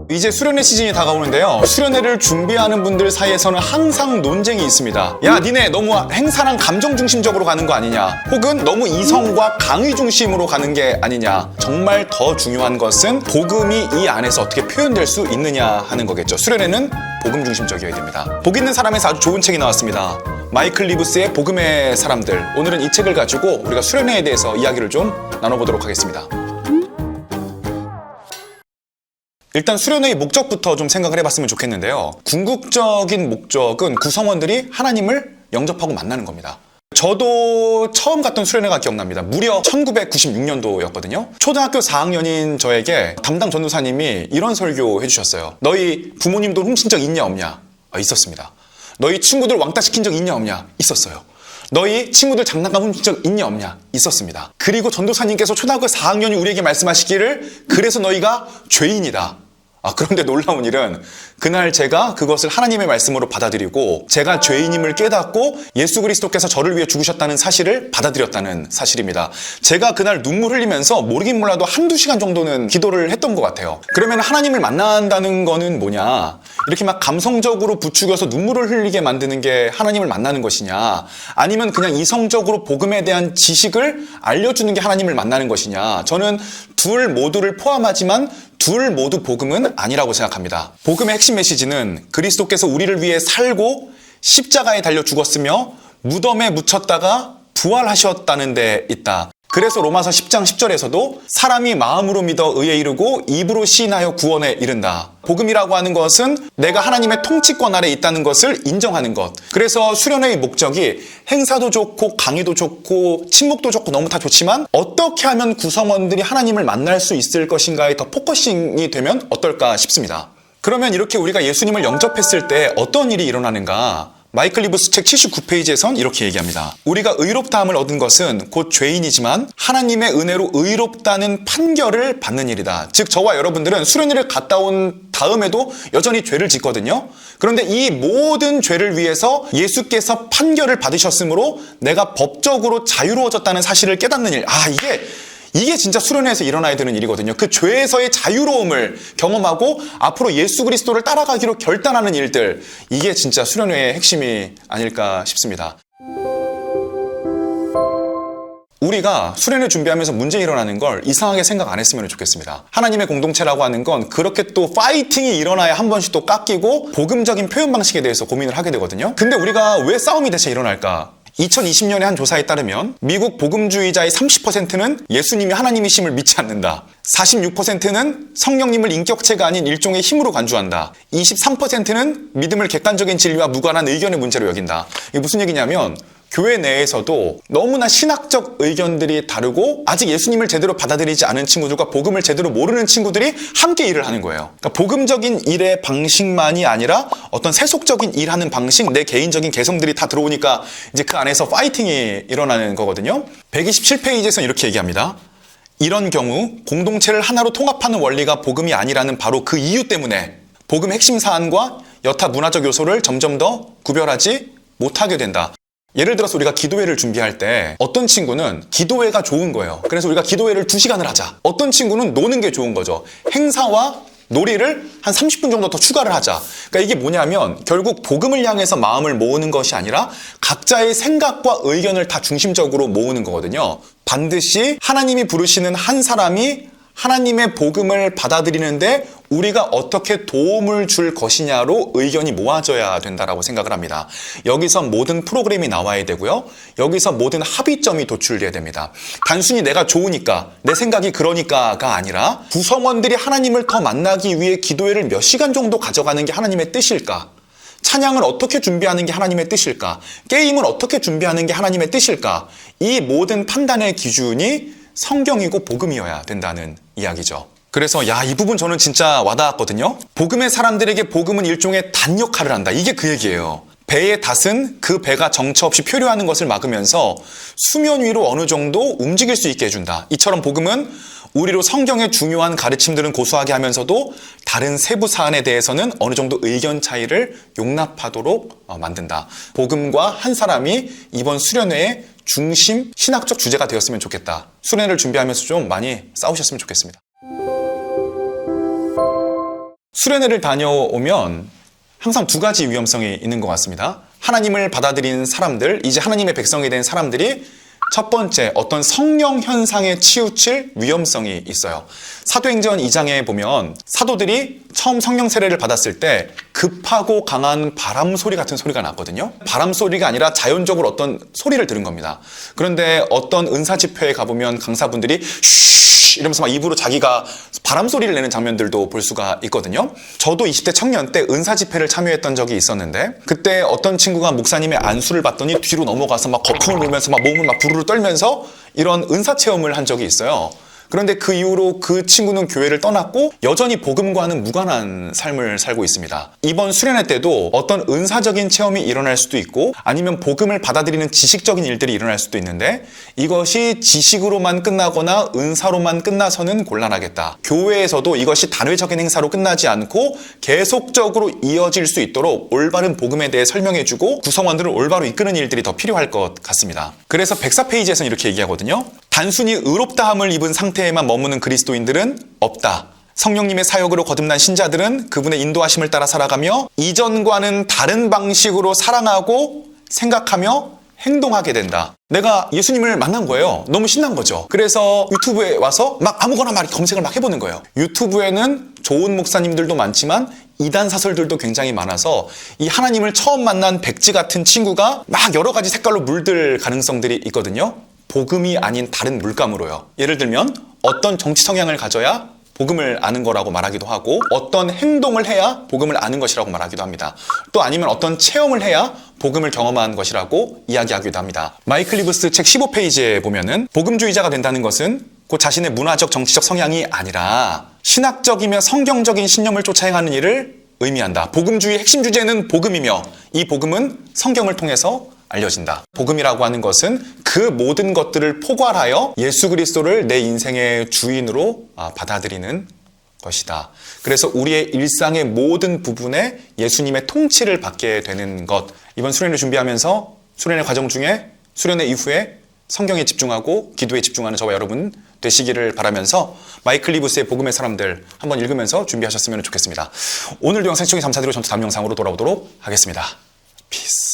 이제 수련회 시즌이 다가오는데요. 수련회를 준비하는 분들 사이에서는 항상 논쟁이 있습니다. 야, 니네 너무 행사랑 감정 중심적으로 가는 거 아니냐? 혹은 너무 이성과 강의 중심으로 가는 게 아니냐? 정말 더 중요한 것은 복음이 이 안에서 어떻게 표현될 수 있느냐 하는 거겠죠. 수련회는 복음 중심적이어야 됩니다. 복 있는 사람에서 아주 좋은 책이 나왔습니다. 마이클 리브스의 복음의 사람들. 오늘은 이 책을 가지고 우리가 수련회에 대해서 이야기를 좀 나눠보도록 하겠습니다. 일단 수련회의 목적부터 좀 생각을 해봤으면 좋겠는데요. 궁극적인 목적은 구성원들이 하나님을 영접하고 만나는 겁니다. 저도 처음 갔던 수련회가 기억납니다. 무려 1996년도였거든요. 초등학교 4학년인 저에게 담당 전도사님이 이런 설교 해주셨어요. 너희 부모님도 훔친 적 있냐 없냐? 있었습니다. 너희 친구들 왕따 시킨 적 있냐 없냐? 있었어요. 너희 친구들 장난감 훔친 적 있냐 없냐? 있었습니다. 그리고 전도사님께서 초등학교 4학년이 우리에게 말씀하시기를 그래서 너희가 죄인이다. 그런데 놀라운 일은 그날 제가 그것을 하나님의 말씀으로 받아들이고 제가 죄인임을 깨닫고 예수 그리스도께서 저를 위해 죽으셨다는 사실을 받아들였다는 사실입니다. 제가 그날 눈물 흘리면서 모르긴 몰라도 한두 시간 정도는 기도를 했던 것 같아요. 그러면 하나님을 만난다는 거는 뭐냐? 이렇게 막 감성적으로 부추겨서 눈물을 흘리게 만드는 게 하나님을 만나는 것이냐? 아니면 그냥 이성적으로 복음에 대한 지식을 알려주는 게 하나님을 만나는 것이냐? 저는 둘 모두를 포함하지만 둘 모두 복음은 아니라고 생각합니다. 복음의 핵심 메시지는 그리스도께서 우리를 위해 살고 십자가에 달려 죽었으며 무덤에 묻혔다가 부활하셨다는 데 있다. 그래서 로마서 10장 10절에서도 사람이 마음으로 믿어 의에 이르고 입으로 시인하여 구원에 이른다. 복음이라고 하는 것은 내가 하나님의 통치권 아래 있다는 것을 인정하는 것. 그래서 수련회의 목적이 행사도 좋고 강의도 좋고 친목도 좋고 너무 다 좋지만 어떻게 하면 구성원들이 하나님을 만날 수 있을 것인가에 더 포커싱이 되면 어떨까 싶습니다. 그러면 이렇게 우리가 예수님을 영접했을 때 어떤 일이 일어나는가? 마이클 리브스 책 79페이지에선 이렇게 얘기합니다. 우리가 의롭다함을 얻은 것은 곧 죄인이지만 하나님의 은혜로 의롭다는 판결을 받는 일이다. 즉 저와 여러분들은 수련회를 갔다 온 다음에도 여전히 죄를 짓거든요. 그런데 이 모든 죄를 위해서 예수께서 판결을 받으셨으므로 내가 법적으로 자유로워졌다는 사실을 깨닫는 일. 이게 진짜 수련회에서 일어나야 되는 일이거든요. 그 죄에서의 자유로움을 경험하고 앞으로 예수 그리스도를 따라가기로 결단하는 일들. 이게 진짜 수련회의 핵심이 아닐까 싶습니다. 우리가 수련회 준비하면서 문제 일어나는 걸 이상하게 생각 안 했으면 좋겠습니다. 하나님의 공동체라고 하는 건 그렇게 또 파이팅이 일어나야 한 번씩 또 깎이고 복음적인 표현 방식에 대해서 고민을 하게 되거든요. 근데 우리가 왜 싸움이 대체 일어날까? 2020년의 한 조사에 따르면 미국 복음주의자의 30%는 예수님이 하나님이심을 믿지 않는다. 46%는 성령님을 인격체가 아닌 일종의 힘으로 간주한다. 23%는 믿음을 객관적인 진리와 무관한 의견의 문제로 여긴다. 이게 무슨 얘기냐면 교회 내에서도 너무나 신학적 의견들이 다르고 아직 예수님을 제대로 받아들이지 않은 친구들과 복음을 제대로 모르는 친구들이 함께 일을 하는 거예요. 그러니까 복음적인 일의 방식만이 아니라 어떤 세속적인 일하는 방식, 내 개인적인 개성들이 다 들어오니까 이제 그 안에서 파이팅이 일어나는 거거든요. 127페이지에서 이렇게 얘기합니다. 이런 경우 공동체를 하나로 통합하는 원리가 복음이 아니라는 바로 그 이유 때문에 복음의 핵심 사안과 여타 문화적 요소를 점점 더 구별하지 못하게 된다. 예를 들어서 우리가 기도회를 준비할 때 어떤 친구는 기도회가 좋은 거예요. 그래서 우리가 기도회를 2시간을 하자. 어떤 친구는 노는 게 좋은 거죠. 행사와 놀이를 한 30분 정도 더 추가를 하자. 그러니까 이게 뭐냐면 결국 복음을 향해서 마음을 모으는 것이 아니라 각자의 생각과 의견을 다 중심적으로 모으는 거거든요. 반드시 하나님이 부르시는 한 사람이 하나님의 복음을 받아들이는데 우리가 어떻게 도움을 줄 것이냐로 의견이 모아져야 된다고 생각을 합니다. 여기서 모든 프로그램이 나와야 되고요. 여기서 모든 합의점이 도출돼야 됩니다. 단순히 내가 좋으니까, 내 생각이 그러니까가 아니라 구성원들이 하나님을 더 만나기 위해 기도회를 몇 시간 정도 가져가는 게 하나님의 뜻일까? 찬양을 어떻게 준비하는 게 하나님의 뜻일까? 게임을 어떻게 준비하는 게 하나님의 뜻일까? 이 모든 판단의 기준이 성경이고 복음이어야 된다는 이야기죠. 그래서 이 부분 저는 진짜 와닿았거든요. 복음의 사람들에게 복음은 일종의 단 역할을 한다. 이게 그 얘기예요. 배의 닷은 그 배가 정처 없이 표류하는 것을 막으면서 수면 위로 어느 정도 움직일 수 있게 해준다. 이처럼 복음은 우리로 성경의 중요한 가르침들은 고수하게 하면서도 다른 세부 사안에 대해서는 어느 정도 의견 차이를 용납하도록 만든다. 복음과 한 사람이 이번 수련회의 중심 신학적 주제가 되었으면 좋겠다. 수련회를 준비하면서 좀 많이 싸우셨으면 좋겠습니다. 수련회를 다녀오면 항상 두 가지 위험성이 있는 것 같습니다. 하나님을 받아들인 사람들, 이제 하나님의 백성이 된 사람들이 첫 번째, 어떤 성령 현상에 치우칠 위험성이 있어요. 사도행전 2장에 보면 사도들이 처음 성령 세례를 받았을 때 급하고 강한 바람 소리 같은 소리가 났거든요. 바람 소리가 아니라 자연적으로 어떤 소리를 들은 겁니다. 그런데 어떤 은사 집회에 가보면 강사분들이 쉬 이러면서 막 입으로 자기가 바람 소리를 내는 장면들도 볼 수가 있거든요. 저도 20대 청년 때 은사 집회를 참여했던 적이 있었는데 그때 어떤 친구가 목사님의 안수를 받더니 뒤로 넘어가서 막 거품을 불면서 막 몸을 막 부르르 떨면서 이런 은사 체험을 한 적이 있어요. 그런데 그 이후로 그 친구는 교회를 떠났고 여전히 복음과는 무관한 삶을 살고 있습니다. 이번 수련회 때도 어떤 은사적인 체험이 일어날 수도 있고 아니면 복음을 받아들이는 지식적인 일들이 일어날 수도 있는데 이것이 지식으로만 끝나거나 은사로만 끝나서는 곤란하겠다. 교회에서도 이것이 단회적인 행사로 끝나지 않고 계속적으로 이어질 수 있도록 올바른 복음에 대해 설명해주고 구성원들을 올바로 이끄는 일들이 더 필요할 것 같습니다. 그래서 104페이지에서는 이렇게 얘기하거든요. 단순히 의롭다함을 입은 상태에만 머무는 그리스도인들은 없다. 성령님의 사역으로 거듭난 신자들은 그분의 인도하심을 따라 살아가며 이전과는 다른 방식으로 사랑하고 생각하며 행동하게 된다. 내가 예수님을 만난 거예요. 너무 신난 거죠. 그래서 유튜브에 와서 막 아무거나 막 검색을 막 해보는 거예요. 유튜브에는 좋은 목사님들도 많지만 이단 사설들도 굉장히 많아서 이 하나님을 처음 만난 백지 같은 친구가 막 여러 가지 색깔로 물들 가능성들이 있거든요. 복음이 아닌 다른 물감으로요. 예를 들면 어떤 정치 성향을 가져야 복음을 아는 거라고 말하기도 하고 어떤 행동을 해야 복음을 아는 것이라고 말하기도 합니다. 또 아니면 어떤 체험을 해야 복음을 경험한 것이라고 이야기하기도 합니다. 마이클 리브스 책 15페이지에 보면은 복음주의자가 된다는 것은 곧 자신의 문화적 정치적 성향이 아니라 신학적이며 성경적인 신념을 쫓아 행하는 일을 의미한다. 복음주의의 핵심 주제는 복음이며 이 복음은 성경을 통해서 알려진다. 복음이라고 하는 것은 그 모든 것들을 포괄하여 예수 그리스도를 내 인생의 주인으로 받아들이는 것이다. 그래서 우리의 일상의 모든 부분에 예수님의 통치를 받게 되는 것. 이번 수련회 준비하면서 수련회 과정 중에 수련회 이후에 성경에 집중하고 기도에 집중하는 저와 여러분 되시기를 바라면서 마이클 리브스의 복음의 사람들 한번 읽으면서 준비하셨으면 좋겠습니다. 오늘도 영상 시청해 감사드리고 전 다음 영상으로 돌아오도록 하겠습니다. 피스.